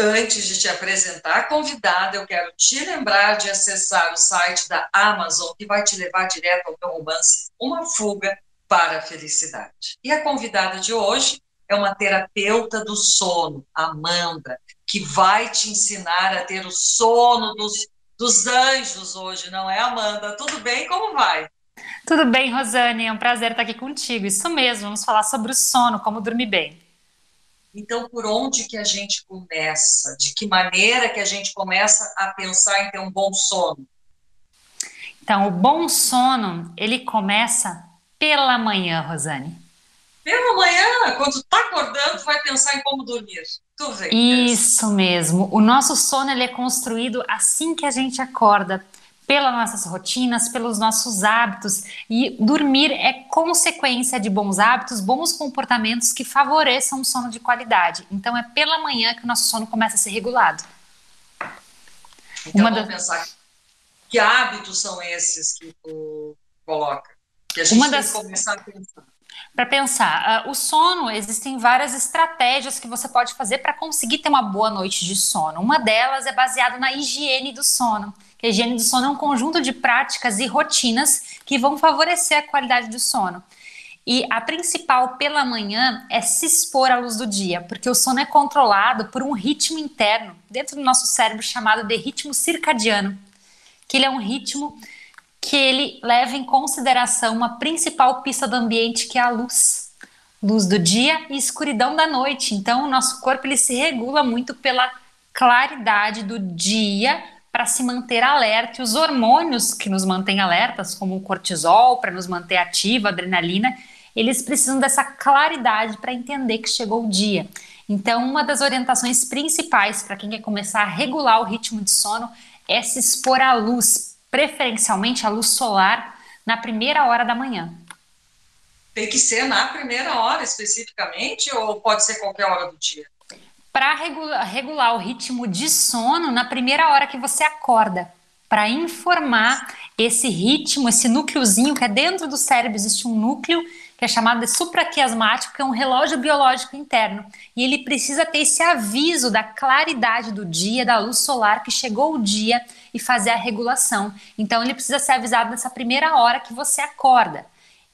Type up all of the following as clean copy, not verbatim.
Antes de te apresentar a convidada, eu quero te lembrar de acessar o site da Amazon, que vai te levar direto ao meu romance Uma Fuga para a Felicidade. E a convidada de hoje é uma terapeuta do sono, Amanda, que vai te ensinar a ter o sono dos anjos hoje, não é, Amanda? Tudo bem? Como vai? Tudo bem, Rosane? É um prazer estar aqui contigo. Isso mesmo, vamos falar sobre o sono, como dormir bem. Então, por onde que a gente começa? De que maneira que a gente começa a pensar em ter um bom sono? Então, o bom sono, ele começa pela manhã, Rosane. Pela manhã, quando tu tá acordando, tu vai pensar em como dormir. Tu vê que interessante. Isso mesmo. O nosso sono, ele é construído assim que a gente acorda, pelas nossas rotinas, pelos nossos hábitos. E dormir é consequência de bons hábitos, bons comportamentos que favoreçam um sono de qualidade. Então, é pela manhã que o nosso sono começa a ser regulado. Então, Uma vamos das, pensar que hábitos são esses que tu coloca, que a uma gente tem que das começar a pensar. Para pensar, o sono, existem várias estratégias que você pode fazer para conseguir ter uma boa noite de sono. Uma delas é baseada na higiene do sono. A higiene do sono é um conjunto de práticas e rotinas que vão favorecer a qualidade do sono. E a principal pela manhã é se expor à luz do dia, porque o sono é controlado por um ritmo interno dentro do nosso cérebro chamado de ritmo circadiano, que ele é um ritmo que ele leva em consideração uma principal pista do ambiente, que é a luz. Luz do dia e escuridão da noite. Então, o nosso corpo ele se regula muito pela claridade do dia para se manter alerta. E os hormônios que nos mantêm alertas, como o cortisol, para nos manter ativa, a adrenalina, eles precisam dessa claridade para entender que chegou o dia. Então, uma das orientações principais para quem quer começar a regular o ritmo de sono é se expor à luz, preferencialmente à luz solar, na primeira hora da manhã. Tem que ser na primeira hora especificamente ou pode ser qualquer hora do dia? Para regular o ritmo de sono na primeira hora que você acorda, para informar esse ritmo, esse núcleozinho que é dentro do cérebro, existe um núcleo que é chamado de supraquiasmático, que é um relógio biológico interno, e ele precisa ter esse aviso da claridade do dia, da luz solar, que chegou o dia, e fazer a regulação. Então ele precisa ser avisado nessa primeira hora que você acorda.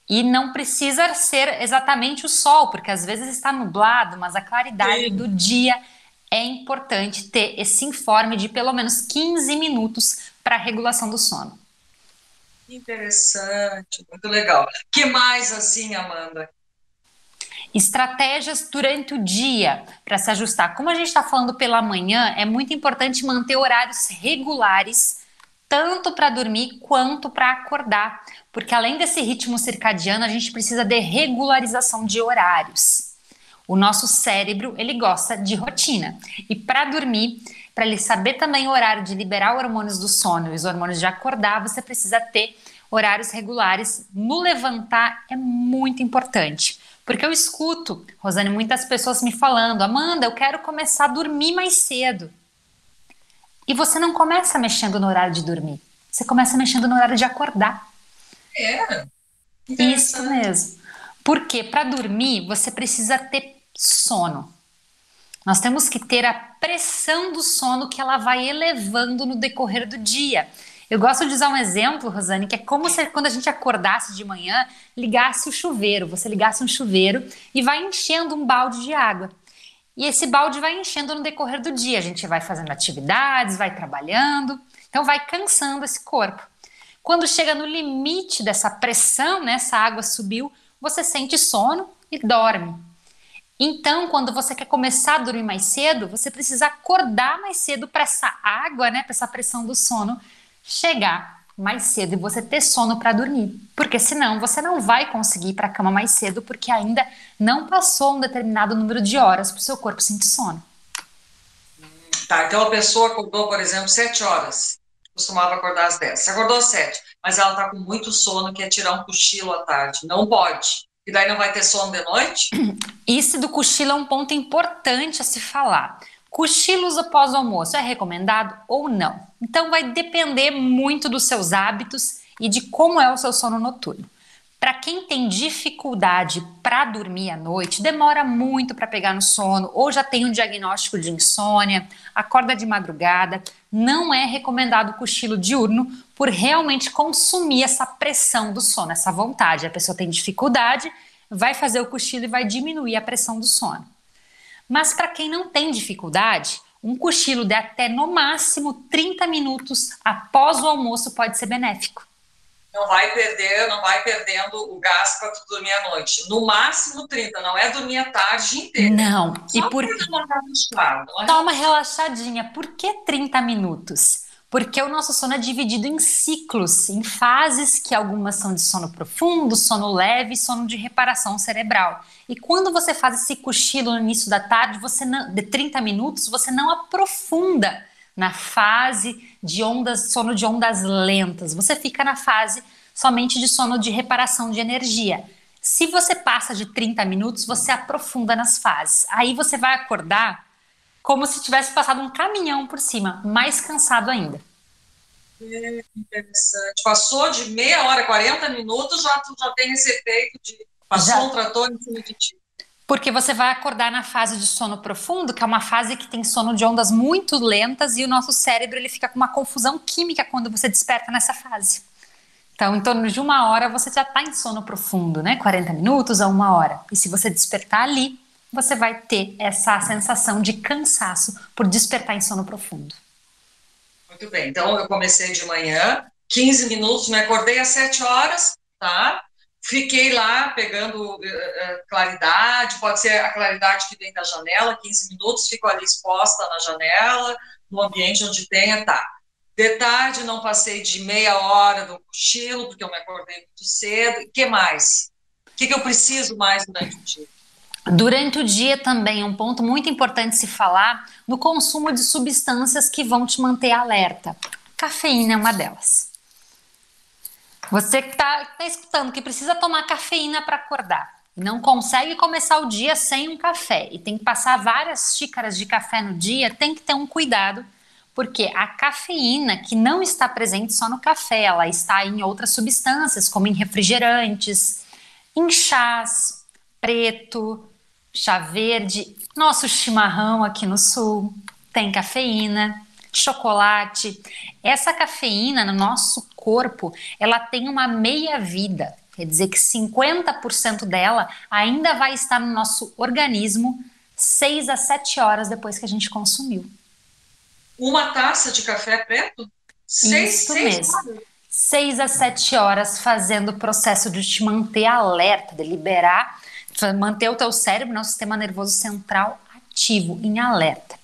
E não precisa ser exatamente o sol, porque às vezes está nublado, mas a claridade Sim, do dia é importante ter esse informe de pelo menos 15 minutos para a regulação do sono. interessante, muito legal. Que mais assim, Amanda? Estratégias durante o dia para se ajustar. Como a gente está falando pela manhã, é muito importante manter horários regulares, tanto para dormir quanto para acordar, porque além desse ritmo circadiano, a gente precisa de regularização de horários. O nosso cérebro, ele gosta de rotina. E para dormir, para ele saber também o horário de liberar hormônios do sono e os hormônios de acordar, você precisa ter horários regulares. No levantar é muito importante. Porque eu escuto, Rosane, muitas pessoas me falando: Amanda, eu quero começar a dormir mais cedo. E você não começa mexendo no horário de dormir. Você começa mexendo no horário de acordar. É, Isso interessante. mesmo. Porque para dormir você precisa ter sono. Nós temos que ter a pressão do sono que ela vai elevando no decorrer do dia. Eu gosto de usar um exemplo, Rosane, que é como se quando a gente acordasse de manhã, ligasse o chuveiro. Você ligasse um chuveiro e vai enchendo um balde de água. E esse balde vai enchendo no decorrer do dia. A gente vai fazendo atividades, vai trabalhando, então vai cansando esse corpo. Quando chega no limite dessa pressão, né, essa água subiu, você sente sono e dorme. Então, quando você quer começar a dormir mais cedo, você precisa acordar mais cedo para essa água, né, para essa pressão do sono chegar mais cedo e você ter sono para dormir. Porque senão você não vai conseguir ir para a cama mais cedo porque ainda não passou um determinado número de horas para o seu corpo sentir sono. Tá, então a pessoa acordou, por exemplo, 7 horas. Costumava acordar às 10. Você acordou às 7, mas ela está com muito sono, quer tirar um cochilo à tarde. Não pode. E daí não vai ter sono de noite? Esse do cochilo é um ponto importante a se falar. Cochilos após o almoço é recomendado ou não? Então vai depender muito dos seus hábitos e de como é o seu sono noturno. Para quem tem dificuldade para dormir à noite, demora muito para pegar no sono, ou já tem um diagnóstico de insônia, acorda de madrugada, não é recomendado o cochilo diurno por realmente consumir essa pressão do sono, essa vontade. A pessoa tem dificuldade, vai fazer o cochilo e vai diminuir a pressão do sono. Mas para quem não tem dificuldade, um cochilo de até no máximo 30 minutos após o almoço pode ser benéfico. Não vai perdendo o gás para tu dormir à noite. No máximo 30, não é dormir a tarde inteira. Não, Só e por Dá uma relaxadinha. Por que 30 minutos? Porque o nosso sono é dividido em ciclos, em fases que algumas são de sono profundo, sono leve e sono de reparação cerebral. E quando você faz esse cochilo no início da tarde, de 30 minutos, você não aprofunda na fase de sono de ondas lentas. Você fica na fase somente de sono de reparação de energia. Se você passa de 30 minutos, você aprofunda nas fases. Aí você vai acordar como se tivesse passado um caminhão por cima, mais cansado ainda. Interessante. Passou de meia hora, 40 minutos, tu já tem esse efeito de passou um trator em cima de ti. Porque você vai acordar na fase de sono profundo, que é uma fase que tem sono de ondas muito lentas e o nosso cérebro ele fica com uma confusão química quando você desperta nessa fase. Então, em torno de 1 hora você já está em sono profundo, né? 40 minutos a 1 hora. E se você despertar ali, você vai ter essa sensação de cansaço por despertar em sono profundo. Muito bem. Então, eu comecei de manhã, 15 minutos, me acordei às 7 horas, tá? Fiquei lá pegando claridade, pode ser a claridade que vem da janela, 15 minutos, fico ali exposta na janela, no ambiente onde tenha, tá. De tarde não passei de meia hora do cochilo, porque eu me acordei muito cedo. O que mais? O que eu preciso mais durante o dia? Durante o dia também, um ponto muito importante se falar no consumo de substâncias que vão te manter alerta. Cafeína é uma delas. Você que está escutando que precisa tomar cafeína para acordar e não consegue começar o dia sem um café e tem que passar várias xícaras de café no dia, tem que ter um cuidado, porque a cafeína que não está presente só no café, ela está em outras substâncias, como em refrigerantes, em chás preto, chá verde, nosso chimarrão aqui no sul tem cafeína, chocolate. Essa cafeína no nosso corpo, ela tem uma meia-vida, quer dizer que 50% dela ainda vai estar no nosso organismo 6 a 7 horas depois que a gente consumiu. Uma taça de café preto? Isso mesmo. 6 a 7 horas fazendo o processo de te manter alerta, de liberar, manter o teu cérebro, nosso sistema nervoso central ativo, em alerta.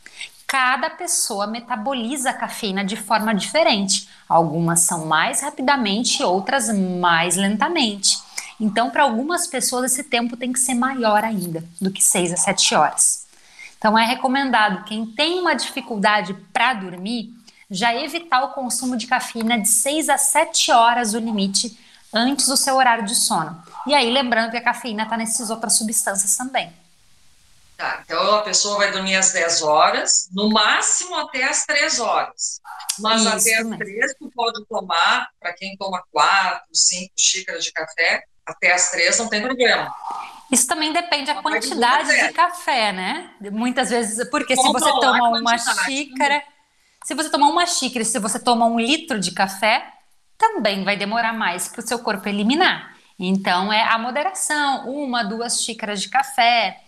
Cada pessoa metaboliza a cafeína de forma diferente. Algumas são mais rapidamente, outras mais lentamente. Então, para algumas pessoas, esse tempo tem que ser maior ainda do que 6 a 7 horas. Então, é recomendado quem tem uma dificuldade para dormir, já evitar o consumo de cafeína de 6 a 7 horas, o limite, antes do seu horário de sono. E aí, lembrando que a cafeína está nessas outras substâncias também. Tá, então a pessoa vai dormir às 10 horas, no máximo até às 3 horas. Mas Isso até às 3 tu pode tomar, para quem toma 4, 5 xícaras de café, até às 3 não tem problema. Isso também depende da quantidade de café, né? Muitas vezes, porque se você toma uma xícara, se você tomar uma xícara e se você toma 1 litro de café, também vai demorar mais para o seu corpo eliminar. Então, é a moderação, 1, 2 xícaras de café.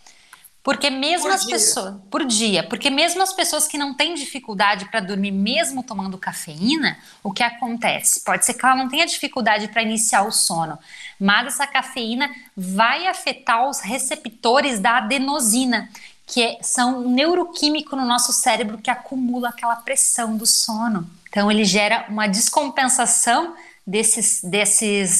Porque mesmo as pessoas, por dia, porque mesmo as pessoas que não têm dificuldade para dormir, mesmo tomando cafeína, o que acontece? Pode ser que ela não tenha dificuldade para iniciar o sono, mas essa cafeína vai afetar os receptores da adenosina, que são um neuroquímico no nosso cérebro que acumula aquela pressão do sono. Então ele gera uma descompensação desses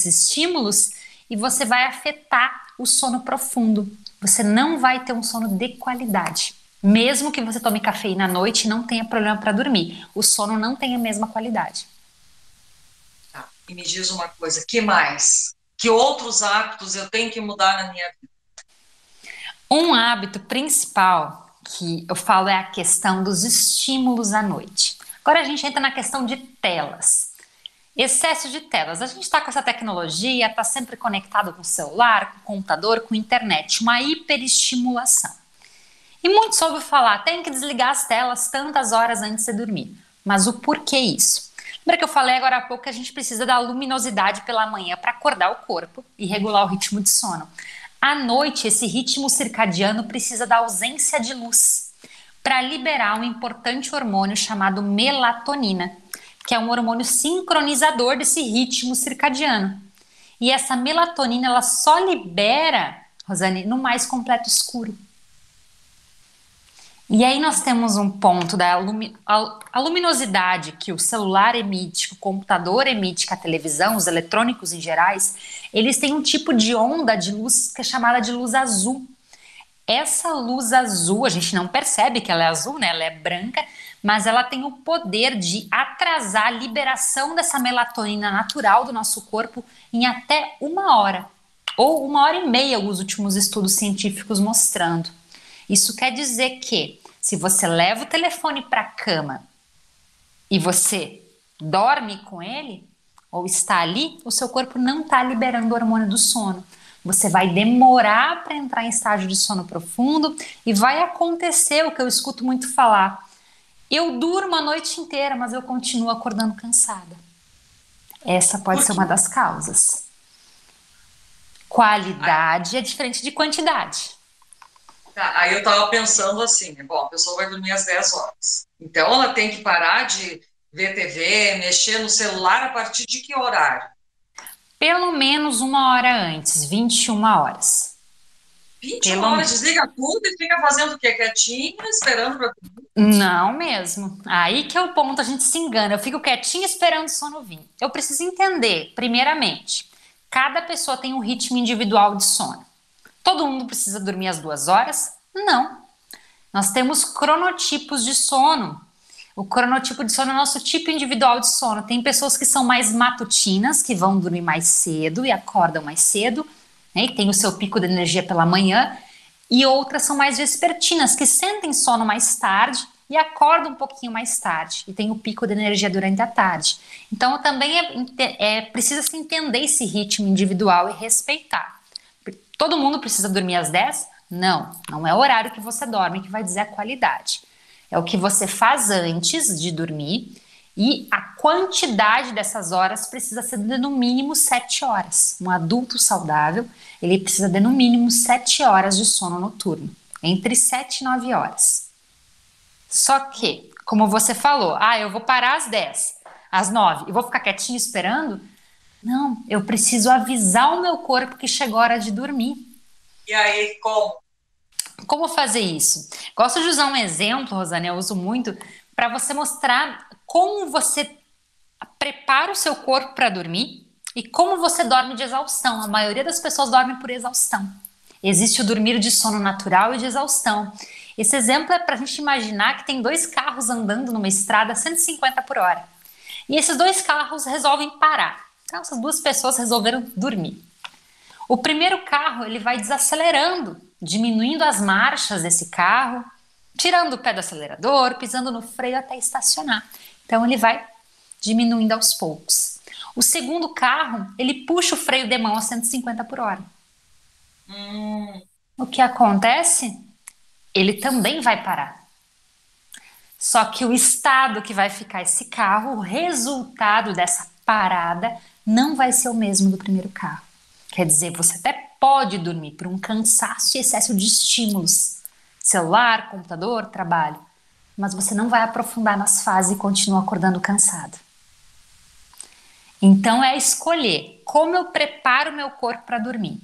estímulos e você vai afetar o sono profundo. Você não vai ter um sono de qualidade. Mesmo que você tome cafeína à noite e não tenha problema para dormir, o sono não tem a mesma qualidade. Tá. E me diz uma coisa, que mais? Que outros hábitos eu tenho que mudar na minha vida? Um hábito principal que eu falo é a questão dos estímulos à noite. Agora a gente entra na questão de telas. Excesso de telas. A gente está com essa tecnologia, está sempre conectado com o celular, com o computador, com a internet, uma hiperestimulação. E muitos ouvem falar, tem que desligar as telas tantas horas antes de dormir. Mas o porquê isso? Lembra que eu falei agora há pouco que a gente precisa da luminosidade pela manhã para acordar o corpo e regular o ritmo de sono. À noite, esse ritmo circadiano precisa da ausência de luz para liberar um importante hormônio chamado melatonina, que é um hormônio sincronizador desse ritmo circadiano. E essa melatonina ela só libera, Rosane, no mais completo escuro. E aí nós temos um ponto da a luminosidade que o celular emite, que o computador emite, que a televisão, os eletrônicos em gerais, eles têm um tipo de onda de luz que é chamada de luz azul. Essa luz azul, a gente não percebe que ela é azul, né? Ela é branca, mas ela tem o poder de atrasar a liberação dessa melatonina natural do nosso corpo em até 1 hora, ou 1 hora e meia, os últimos estudos científicos mostrando. Isso quer dizer que, se você leva o telefone para a cama e você dorme com ele, ou está ali, o seu corpo não está liberando o hormônio do sono. Você vai demorar para entrar em estágio de sono profundo e vai acontecer o que eu escuto muito falar. Eu durmo a noite inteira, mas eu continuo acordando cansada. Essa pode ser uma das causas. Qualidade é diferente de quantidade. Tá, aí eu estava pensando assim, bom, a pessoa vai dormir às 10 horas. Então ela tem que parar de ver TV, mexer no celular a partir de que horário? Pelo menos 1 hora antes, 21 horas. 21 horas, desliga tudo e fica fazendo o quê? Quietinho, esperando para dormir? Não mesmo. Aí que é o ponto, a gente se engana. Eu fico quietinha esperando o sono vir. Eu preciso entender, primeiramente, cada pessoa tem um ritmo individual de sono. Todo mundo precisa dormir às 2 horas? Não. Nós temos cronotipos de sono. O cronotipo de sono é o nosso tipo individual de sono. Tem pessoas que são mais matutinas, que vão dormir mais cedo e acordam mais cedo, né? E tem o seu pico de energia pela manhã. E outras são mais vespertinas, que sentem sono mais tarde e acordam um pouquinho mais tarde. E tem o pico de energia durante a tarde. Então também precisa se entender esse ritmo individual e respeitar. Todo mundo precisa dormir às 10? Não, não é o horário que você dorme que vai dizer a qualidade. É o que você faz antes de dormir e a quantidade dessas horas precisa ser de no mínimo 7 horas. Um adulto saudável, ele precisa de no mínimo 7 horas de sono noturno, entre 7 e 9 horas. Só que, como você falou, eu vou parar às 10, às 9 e vou ficar quietinho esperando? Não, eu preciso avisar o meu corpo que chegou a hora de dormir. E aí, como? Como fazer isso? Gosto de usar um exemplo, Rosane, eu uso muito, para você mostrar como você prepara o seu corpo para dormir e como você dorme de exaustão. A maioria das pessoas dorme por exaustão. Existe o dormir de sono natural e de exaustão. Esse exemplo é para a gente imaginar que tem 2 carros andando numa estrada a 150 por hora. E esses 2 carros resolvem parar. Então, essas 2 pessoas resolveram dormir. O primeiro carro ele vai desacelerando, diminuindo as marchas desse carro, tirando o pé do acelerador, pisando no freio até estacionar. Então ele vai diminuindo aos poucos. O segundo carro, ele puxa o freio de mão a 150 por hora. O que acontece? Ele também vai parar. Só que o estado que vai ficar esse carro, o resultado dessa parada, não vai ser o mesmo do primeiro carro. Quer dizer, você até pode dormir por um cansaço e excesso de estímulos, celular, computador, trabalho, mas você não vai aprofundar nas fases e continua acordando cansado. Então é escolher como eu preparo meu corpo para dormir.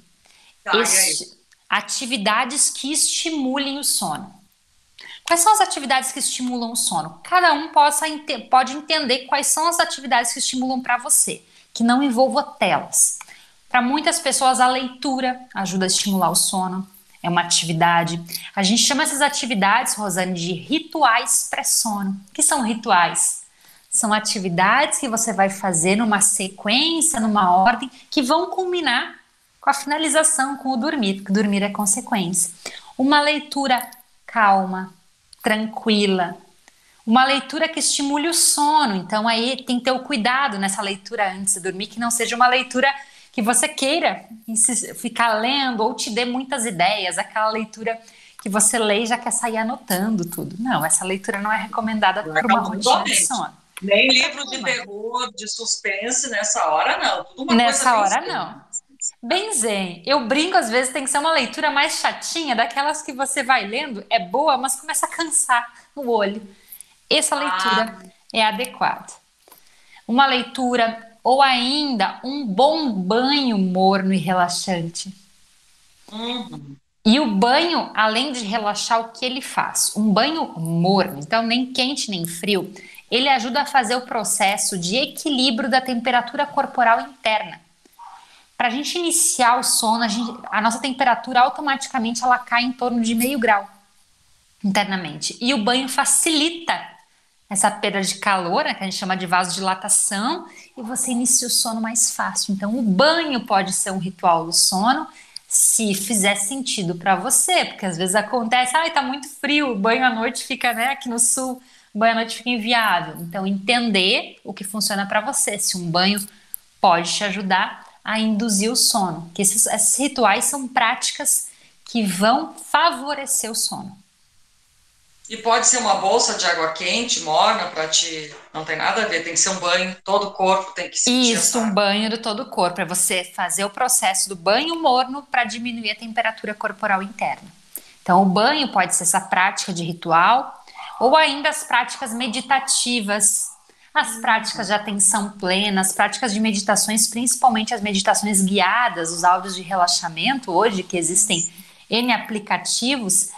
Atividades que estimulem o sono. Quais são as atividades que estimulam o sono? Cada um pode entender quais são as atividades que estimulam para você, que não envolvam telas. Para muitas pessoas, a leitura ajuda a estimular o sono, é uma atividade. A gente chama essas atividades, Rosane, de rituais pré-sono. O que são rituais? São atividades que você vai fazer numa sequência, numa ordem, que vão culminar com a finalização, com o dormir, porque dormir é consequência. Uma leitura calma, tranquila, Uma leitura que estimule o sono. Então, aí tem que ter o cuidado nessa leitura antes de dormir, que não seja uma leitura que você queira ficar lendo ou te dê muitas ideias, aquela leitura que você lê e já quer sair anotando tudo. Não, essa leitura não é recomendada por uma rotina de sono. Nem livro de terror, de suspense nessa hora, não. Tudo uma coisa Nessa bem hora, zen. não. Bem zen. Eu brinco, às vezes tem que ser uma leitura mais chatinha, daquelas que você vai lendo, é boa, mas começa a cansar o olho. Essa leitura é adequada. Uma leitura ou ainda um bom banho morno e relaxante. Uhum. E o banho, além de relaxar, o que ele faz? Um banho morno, então nem quente nem frio, ele ajuda a fazer o processo de equilíbrio da temperatura corporal interna. Para a gente iniciar o sono, a nossa temperatura automaticamente ela cai em torno de 0,5 grau internamente. E o banho facilita essa perda de calor, né, que a gente chama de vasodilatação, e você inicia o sono mais fácil. Então, o banho pode ser um ritual do sono, se fizer sentido para você, porque às vezes acontece, tá muito frio, o banho à noite fica, né, aqui no sul, o banho à noite fica inviável. Então, entender o que funciona para você, se um banho pode te ajudar a induzir o sono, que esses rituais são práticas que vão favorecer o sono. E pode ser uma bolsa de água quente, morna, para te. Não tem nada a ver, tem que ser um banho, todo o corpo tem que sentir Isso, essa. um banho do todo o corpo, é você fazer o processo do banho morno para diminuir a temperatura corporal interna. Então, o banho pode ser essa prática de ritual, ou ainda as práticas meditativas, as práticas de atenção plena, as práticas de meditações, principalmente as meditações guiadas, os áudios de relaxamento, hoje que existem N aplicativos,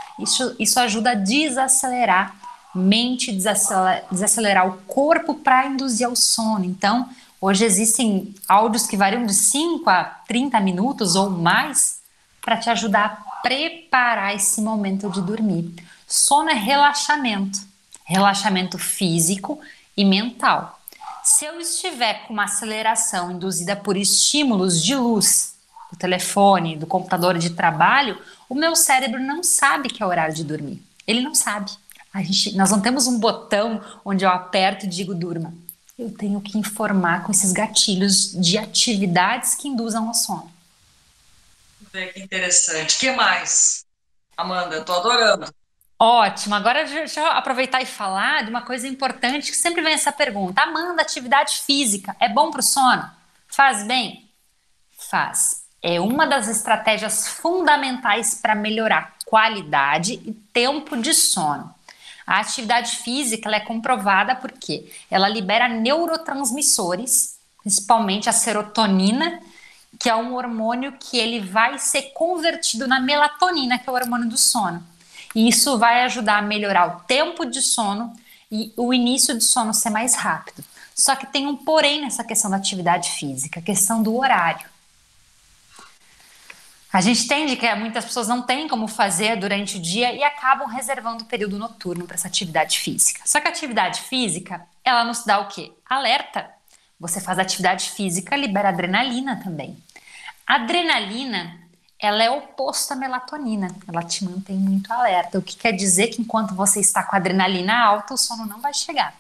isso ajuda a desacelerar mente, desacelerar o corpo para induzir ao sono. Então, hoje existem áudios que variam de 5 a 30 minutos ou mais para te ajudar a preparar esse momento de dormir. Sono é relaxamento, relaxamento físico e mental. Se eu estiver com uma aceleração induzida por estímulos de luz, do telefone, do computador de trabalho, o meu cérebro não sabe que é horário de dormir. Ele não sabe. Nós não temos um botão onde eu aperto e digo durma. Eu tenho que informar com esses gatilhos de atividades que induzam ao sono. Que interessante. O que mais? Amanda, estou adorando. Ótimo. Agora deixa eu aproveitar e falar de uma coisa importante que sempre vem essa pergunta. Amanda, atividade física é bom para o sono? Faz bem? Faz. É uma das estratégias fundamentais para melhorar qualidade e tempo de sono. A atividade física ela é comprovada porque ela libera neurotransmissores, principalmente a serotonina, que é um hormônio que ele vai ser convertido na melatonina, que é o hormônio do sono. E isso vai ajudar a melhorar o tempo de sono e o início de sono ser mais rápido. Só que tem um porém nessa questão da atividade física, a questão do horário. A gente entende que muitas pessoas não têm como fazer durante o dia e acabam reservando o período noturno para essa atividade física. Só que a atividade física, ela nos dá o quê? Alerta. Você faz atividade física, libera adrenalina também. A adrenalina, ela é oposta à melatonina. Ela te mantém muito alerta. O que quer dizer que enquanto você está com a adrenalina alta, o sono não vai chegar.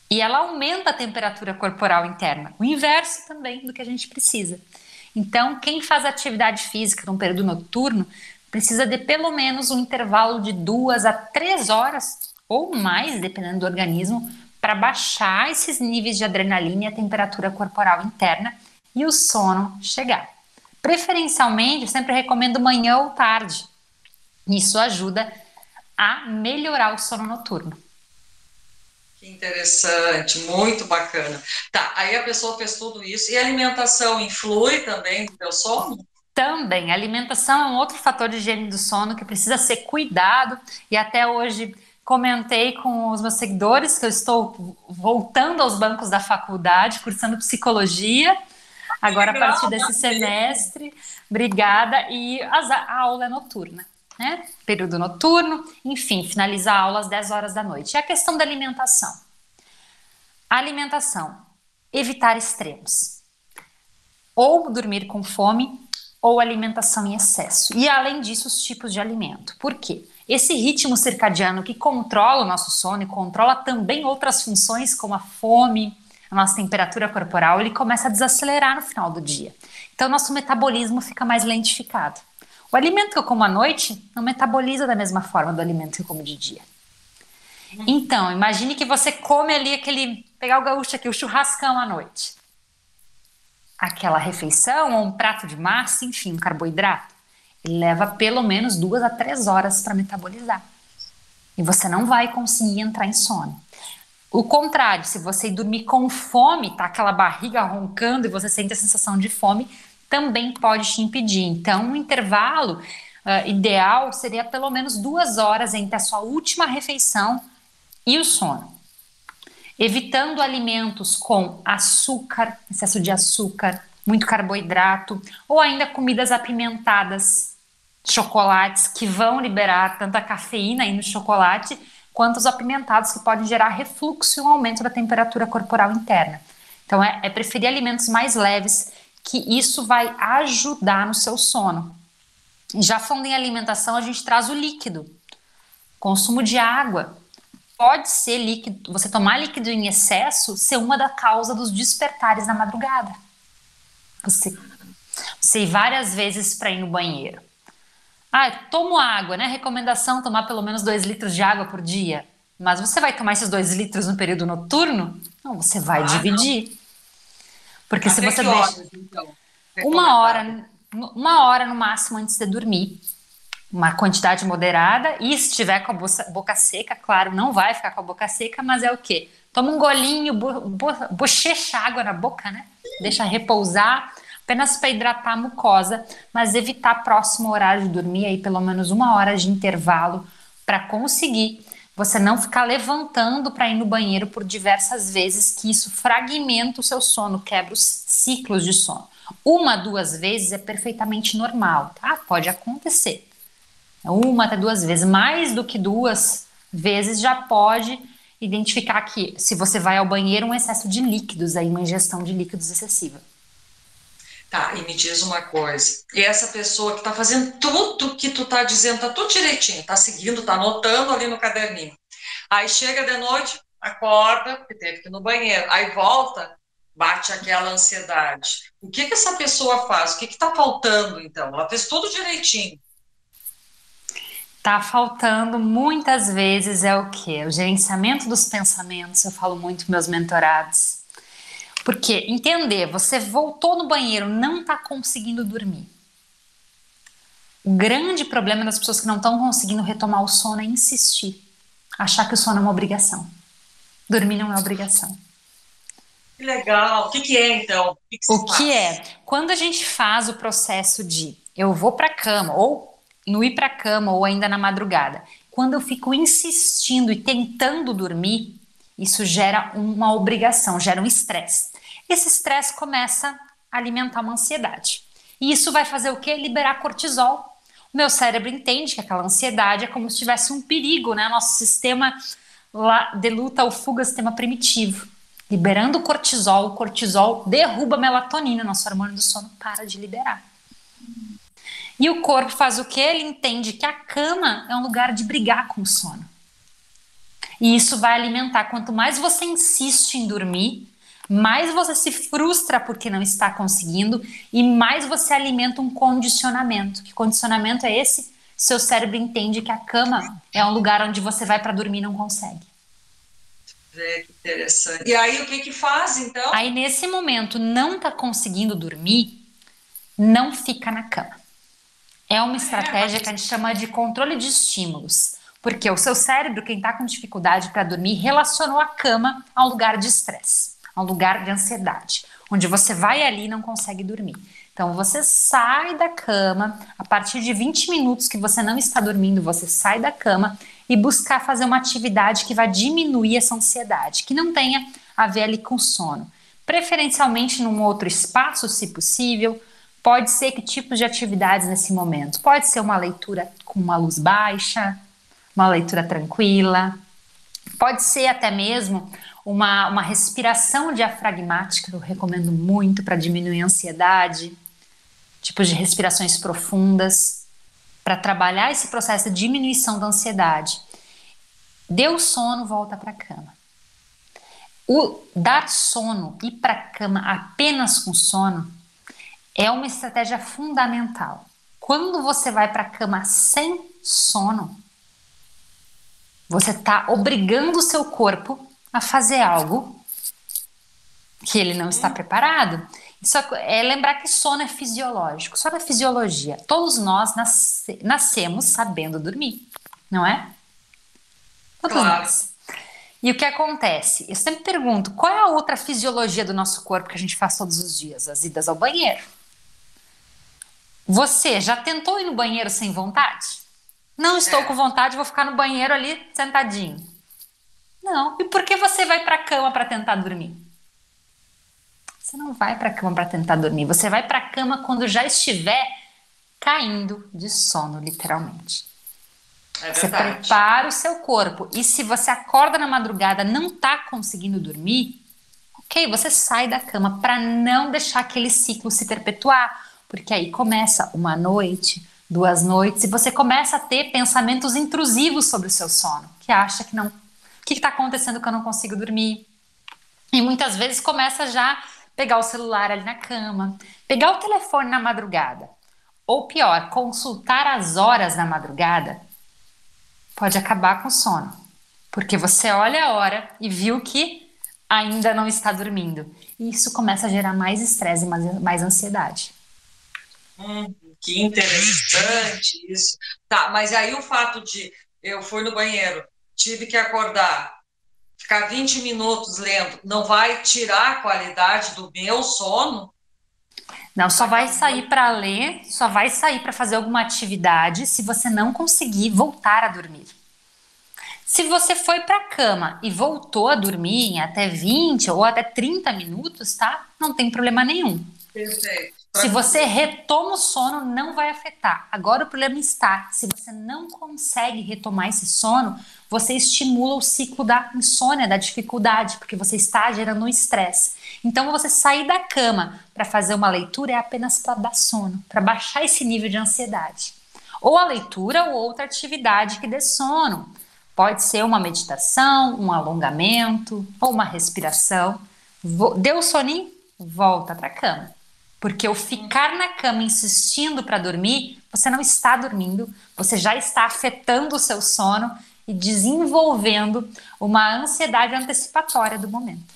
E ela aumenta a temperatura corporal interna. O inverso também do que a gente precisa. Então, quem faz atividade física num período noturno precisa de pelo menos um intervalo de 2 a 3 horas ou mais, dependendo do organismo, para baixar esses níveis de adrenalina e a temperatura corporal interna e o sono chegar. Preferencialmente, eu sempre recomendo manhã ou tarde. Isso ajuda a melhorar o sono noturno. Que interessante, muito bacana. Tá, aí a pessoa fez tudo isso. E a alimentação influi também no teu sono? Também, a alimentação é um outro fator de higiene do sono que precisa ser cuidado. E até hoje comentei com os meus seguidores que eu estou voltando aos bancos da faculdade, cursando psicologia. Agora, a partir desse semestre, obrigada. E a aula é noturna. Né? Período noturno, enfim, finalizar a aula às 10 horas da noite. E a questão da alimentação. A alimentação, evitar extremos. Ou dormir com fome, ou alimentação em excesso. E além disso, os tipos de alimento. Por quê? esse ritmo circadiano que controla o nosso sono e controla também outras funções como a fome, a nossa temperatura corporal, ele começa a desacelerar no final do dia. Então, nosso metabolismo fica mais lentificado. O alimento que eu como à noite não metaboliza da mesma forma do alimento que eu como de dia. Então, imagine que você come ali pegar o gaúcho aqui, o churrascão à noite. Aquela refeição ou um prato de massa, enfim, um carboidrato, ele leva pelo menos 2 a 3 horas para metabolizar. E você não vai conseguir entrar em sono. O contrário, se você ir dormir com fome, tá aquela barriga roncando e você sente a sensação de fome, também pode te impedir. Então, um intervalo ideal seria pelo menos 2 horas entre a sua última refeição e o sono. Evitando alimentos com açúcar, excesso de açúcar, muito carboidrato, ou ainda comidas apimentadas, chocolates que vão liberar tanto a cafeína aí no chocolate, quanto os apimentados que podem gerar refluxo e um aumento da temperatura corporal interna. Então é preferir alimentos mais leves, que isso vai ajudar no seu sono. E já falando em alimentação, a gente traz o líquido, consumo de água. Pode ser líquido, você tomar líquido em excesso ser uma da causa dos despertares na madrugada. Você ir várias vezes para ir no banheiro. Tomo água, né? Recomendação tomar pelo menos 2 litros de água por dia. Mas você vai tomar esses 2 litros no período noturno? Não, você vai dividir. Não. Porque até se você deixa horas, então, uma hora no máximo antes de dormir. Uma quantidade moderada, e se estiver com a boca seca, claro, não vai ficar com a boca seca, mas é o quê? Toma um golinho, bochecha água na boca, né? Deixa repousar, apenas para hidratar a mucosa, mas evitar próximo ao horário de dormir, aí pelo menos 1 hora de intervalo, para conseguir você não ficar levantando para ir no banheiro por diversas vezes, que isso fragmenta o seu sono, quebra os ciclos de sono. 1, 2 vezes é perfeitamente normal, tá? Pode acontecer. 1 até 2 vezes, mais do que 2 vezes já pode identificar que se você vai ao banheiro, um excesso de líquidos, aí uma ingestão de líquidos excessiva. Tá, e me diz uma coisa, e essa pessoa que tá fazendo tudo que tu tá dizendo, tá tudo direitinho, tá seguindo, tá anotando ali no caderninho, aí chega de noite, acorda, porque teve que ir no banheiro, aí volta, bate aquela ansiedade. O que essa pessoa faz? O que tá faltando, então? Ela fez tudo direitinho. Tá faltando muitas vezes é o quê? O gerenciamento dos pensamentos, eu falo muito com meus mentorados. Porque entender, você voltou no banheiro, não tá conseguindo dormir. O grande problema das pessoas que não estão conseguindo retomar o sono é insistir. Achar que o sono é uma obrigação. Dormir não é obrigação. Que legal. O que é então? O que é? Quando a gente faz o processo de eu vou pra cama, ou no ir para a cama ou ainda na madrugada, quando eu fico insistindo e tentando dormir, isso gera uma obrigação, gera um estresse. Esse estresse começa a alimentar uma ansiedade. E isso vai fazer o quê? Liberar cortisol. O meu cérebro entende que aquela ansiedade é como se tivesse um perigo, né? Nosso sistema de luta ou fuga, sistema primitivo. Liberando o cortisol derruba a melatonina, nosso hormônio do sono para de liberar. E o corpo faz o quê? Ele entende que a cama é um lugar de brigar com o sono. E isso vai alimentar. Quanto mais você insiste em dormir, mais você se frustra porque não está conseguindo e mais você alimenta um condicionamento. Que condicionamento é esse? Seu cérebro entende que a cama é um lugar onde você vai para dormir e não consegue. Que interessante. E aí o que faz, então? Aí nesse momento não está conseguindo dormir, não fica na cama. É uma estratégia que a gente chama de controle de estímulos, porque o seu cérebro, quem está com dificuldade para dormir, relacionou a cama a um lugar de estresse, a um lugar de ansiedade, onde você vai ali e não consegue dormir. Então você sai da cama, a partir de 20 minutos que você não está dormindo, você sai da cama e buscar fazer uma atividade que vai diminuir essa ansiedade, que não tenha a ver ali com sono. Preferencialmente num outro espaço, se possível. Pode ser que tipos de atividades nesse momento? Pode ser uma leitura com uma luz baixa, uma leitura tranquila. Pode ser até mesmo uma respiração diafragmática, que eu recomendo muito para diminuir a ansiedade. Tipos de respirações profundas. para trabalhar esse processo de diminuição da ansiedade. Deu sono, volta para a cama. O dar sono, ir para a cama apenas com sono, é uma estratégia fundamental. Quando você vai para a cama sem sono, você está obrigando o seu corpo a fazer algo que ele não está preparado. Isso é lembrar que sono é fisiológico. Sono é fisiologia. Todos nós nascemos sabendo dormir, não é? Todos nós. E o que acontece? Eu sempre pergunto, qual é a outra fisiologia do nosso corpo que a gente faz todos os dias? As idas ao banheiro. Você já tentou ir no banheiro sem vontade? Não estou com vontade, vou ficar no banheiro ali sentadinho. Não. E por que você vai para a cama para tentar dormir? Você não vai para a cama para tentar dormir. Você vai para a cama quando já estiver caindo de sono, literalmente. Você prepara o seu corpo. E se você acorda na madrugada, não está conseguindo dormir, ok, você sai da cama para não deixar aquele ciclo se perpetuar. Porque aí começa uma noite, 2 noites, e você começa a ter pensamentos intrusivos sobre o seu sono, que acha que não. O que está acontecendo que eu não consigo dormir? E muitas vezes começa já pegar o celular ali na cama, pegar o telefone na madrugada. Ou pior, consultar as horas na madrugada pode acabar com o sono. Porque você olha a hora e viu que ainda não está dormindo. E isso começa a gerar mais estresse e mais ansiedade. Que interessante isso. Tá, mas aí o fato de eu fui no banheiro, tive que acordar, ficar 20 minutos lendo, não vai tirar a qualidade do meu sono? Não, só vai sair para ler, só vai sair para fazer alguma atividade se você não conseguir voltar a dormir. Se você foi para a cama e voltou a dormir em até 20 ou até 30 minutos, tá? Não tem problema nenhum. Perfeito. Se você retoma o sono, não vai afetar. Agora o problema está, se você não consegue retomar esse sono, você estimula o ciclo da insônia, da dificuldade, porque você está gerando um estresse. Então você sair da cama para fazer uma leitura é apenas para dar sono, para baixar esse nível de ansiedade. Ou a leitura ou outra atividade que dê sono. Pode ser uma meditação, um alongamento ou uma respiração. Deu soninho? Volta para a cama. Porque o ficar na cama insistindo para dormir, você não está dormindo, você já está afetando o seu sono e desenvolvendo uma ansiedade antecipatória do momento.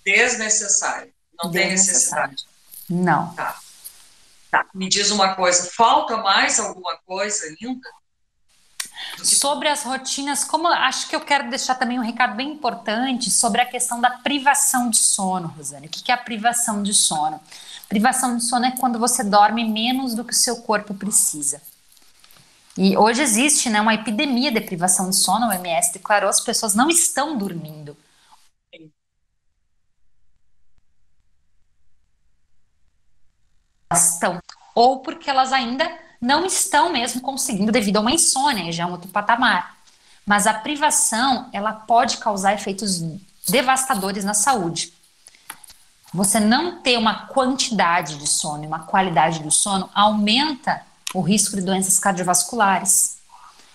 Desnecessário. Não tem necessidade. Não. Tá. Me diz uma coisa, falta mais alguma coisa ainda? Sobre as rotinas, como acho que eu quero deixar também um recado bem importante sobre a questão da privação de sono, Rosane. O que é a privação de sono? Privação de sono é quando você dorme menos do que o seu corpo precisa. E hoje existe, né, uma epidemia de privação de sono, a OMS declarou, as pessoas não estão dormindo. Elas estão, ou porque elas ainda não estão mesmo conseguindo devido a uma insônia, já é um outro patamar. Mas a privação, ela pode causar efeitos devastadores na saúde. Você não ter uma quantidade de sono e uma qualidade do sono aumenta o risco de doenças cardiovasculares,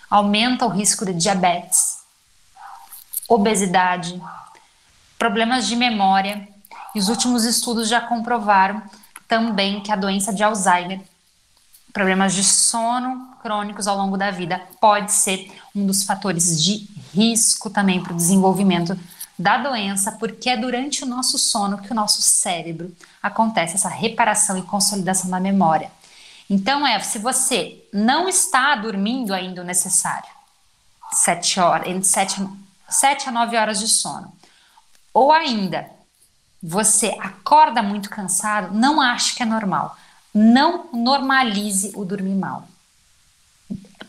aumenta o risco de diabetes, obesidade, problemas de memória. E os últimos estudos já comprovaram também que a doença de Alzheimer, problemas de sono crônicos ao longo da vida, pode ser um dos fatores de risco também para o desenvolvimento da doença, porque é durante o nosso sono que o nosso cérebro acontece essa reparação e consolidação da memória. Então se você não está dormindo ainda o necessário, 7 horas, entre 7 a 9 horas de sono, ou ainda você acorda muito cansado, não ache que é normal. Não normalize o dormir mal.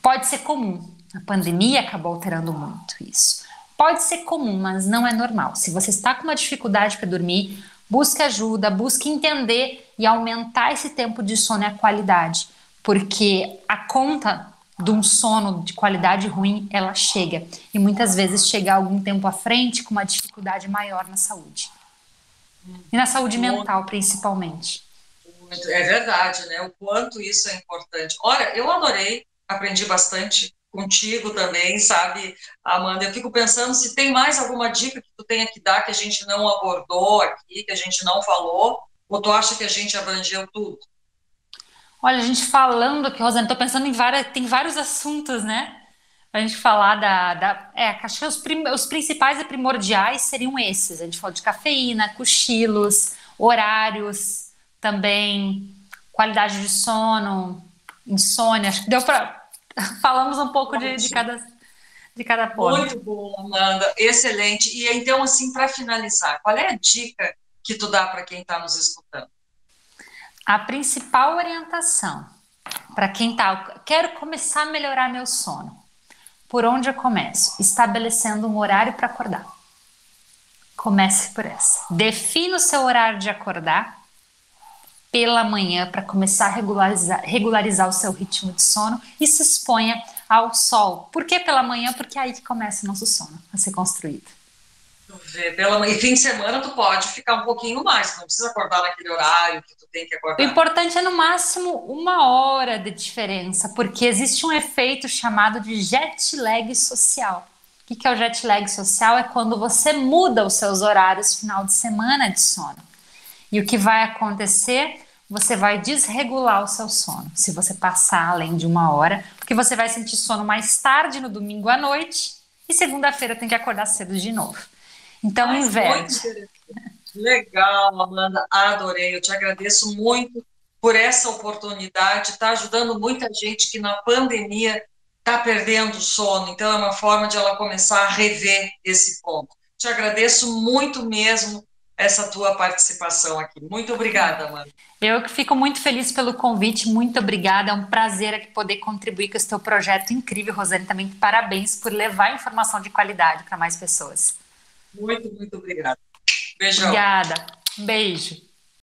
Pode ser comum, a pandemia acabou alterando muito isso. Pode ser comum, mas não é normal. Se você está com uma dificuldade para dormir, busque ajuda, busque entender e aumentar esse tempo de sono e a qualidade, porque a conta de um sono de qualidade ruim, ela chega, e muitas vezes chega algum tempo à frente com uma dificuldade maior na saúde. E na saúde mental, principalmente. É verdade, né? O quanto isso é importante. Olha, eu adorei aprendi bastante contigo também, sabe, Amanda? Eu fico pensando se tem mais alguma dica que tu tenha que dar que a gente não abordou aqui, que a gente não falou, ou tu acha que a gente abrangeu tudo? Olha, a gente falando aqui, Rosane, tô pensando em várias, tem vários assuntos, né? A gente falar acho que os principais e primordiais seriam esses. A gente falou de cafeína, cochilos, horários, também qualidade de sono, insônia. Acho que deu para falamos um pouco Ótimo. de cada ponto. Muito bom, Amanda. Excelente. E então, assim, para finalizar, qual é a dica que tu dá para quem está nos escutando? A principal orientação para quem tá, quero começar a melhorar meu sono. Por onde eu começo? Estabelecendo um horário para acordar. Comece por essa. Defina o seu horário de acordar pela manhã para começar a regularizar o seu ritmo de sono e se exponha ao sol. Por que pela manhã? Porque é aí que começa o nosso sono a ser construído. Tu vê, e fim de semana tu pode ficar um pouquinho mais, não precisa acordar naquele horário que tu tem que O acordar. importante é no máximo 1 hora de diferença, porque existe um efeito chamado de jet lag social. O que é o jet lag social? É quando você muda os seus horários final de semana de sono. E o que vai acontecer? Você vai desregular o seu sono, se você passar além de 1 hora, porque você vai sentir sono mais tarde no domingo à noite e segunda-feira tem que acordar cedo de novo. Então, Mas muito inverte. interessante. Legal, Amanda, adorei. Eu te agradeço muito por essa oportunidade. Está ajudando muita gente que na pandemia está perdendo o sono. Então, é uma forma de ela começar a rever esse ponto. Te agradeço muito mesmo essa tua participação aqui. Muito obrigada, Amanda. Eu que fico muito feliz pelo convite, muito obrigada. É um prazer aqui poder contribuir com esse teu projeto incrível, Rosane. Também parabéns por levar informação de qualidade para mais pessoas. Muito, muito obrigada. Beijão. Obrigada. Um beijo.